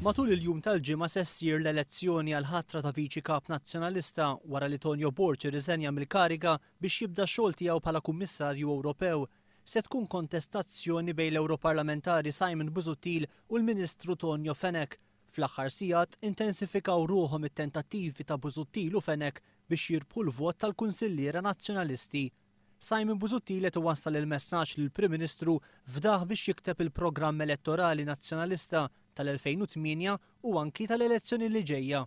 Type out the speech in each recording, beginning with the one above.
Matul il-jum tal-ġimgħa se ssir l-elezzjoni għal ħatra ta' viċi kap nazzjonalista wara li Tonio Borg irriżenja mill-kariga biex jibda x-xogħol tiegħu bħala Kummissarju Ewropew. Se tkun kontestazzjoni bejn l-Ewroparlamentari Simon Busuttil u l-Ministru Tonio Fenech. Fl-aħħar sigħat intensifikaw ruħhom it-tentattivi ta' Busuttil u Fenech biex jirbħu l-vot tal-Kunsilliera Nazzjonalisti. Simon Busuttil qed iwassal il-messaġġ lill-Prim Ministru fdaħ biex jikteb il-programm elettorali nazzjonalista tal-2008 u anki tal-elezzjoni li ġejja.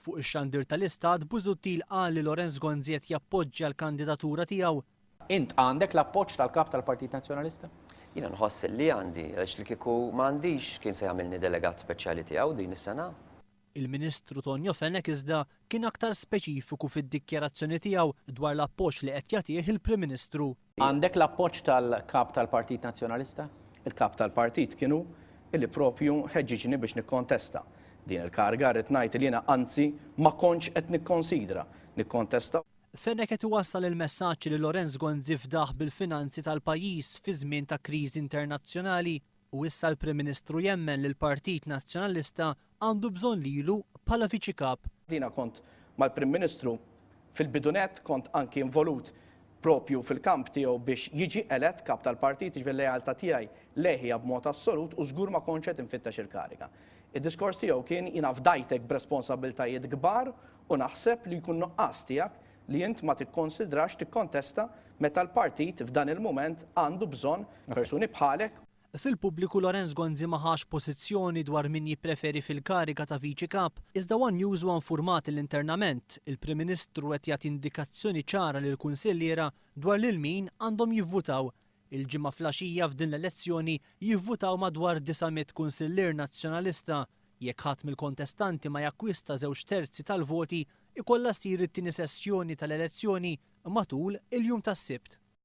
Fuq ix-xandir tal-Istat, Busuttil qal li Lorenz Gonziet jappoġġja l-kandidatura tiegħu. Int għandek l-appoġġ tal-kap tal-Partit Nazzjonalista? Jiena nħoss li għandi, għax li kieku m'għandix kien se jagħmilni delegat speċjali tiegħu din is-sena. Il-Ministru Tonio Fenech iżda kien aktar speċifiku fid-dikjarazzjoni tiegħu dwar l-appoġġ li qed jagħtih il-Prim Ministru. Għandek l-appoġġ tal-kap tal-Partit Nazzjonalista? Il-kap tal-partit kienu illi propju ħeġġiġni biex nikkontesta. Din il-karga rrid ngħid li jiena anzi ma kontx qed nikkonsidra nikkontesta. Fenech qed iwassal il-messaġġ li Lorenz Gonzi fdaħ bil-finanzi tal-pajjiż fi żmien ta' kriżi internazzjonali u issa l-Prim Ministru jemmen li l-Partit Nazzjonalista għandu bżonn lilu bħala viċi kap. Dina kont mal-Prim Ministru fil-bidunet kont anki involut propju fil-kamp tiegħu biex jiġi elett kap tal-partit ġifier lealtà tiegħi leħija b'mod assolut u żgur ma kontx qed infittex il-kariga. Id-diskors tiegħu kien jiena fdajtek b'responsabbiltajiet kbar u naħseb li jkun nuqqas tiegħek li int ma tikkonsidrax tikkontesta meta l-partit f'dan il-mument għandu bżonn persuni bħalek. Fil-pubbliku Lorenz Gonzi ma ħax pożizzjoni dwar min jippreferi fil-kariga ta' viċi kap, iżda One News huwa infurmat l-internament il-Prim Ministru qed jagħti indikazzjoni ċara lil kunsilliera dwar lil min għandhom jivvutaw. Il-ġimgħa flaxija f'din l-elezzjoni jivvutaw madwar 900 kunsillier nazzjonalista. Jekk ħadd mill-kontestanti ma jakkwista 2/3 tal-voti, ikollha ssir it-tieni sessjoni tal-elezzjoni matul il-jum tas-Sibt.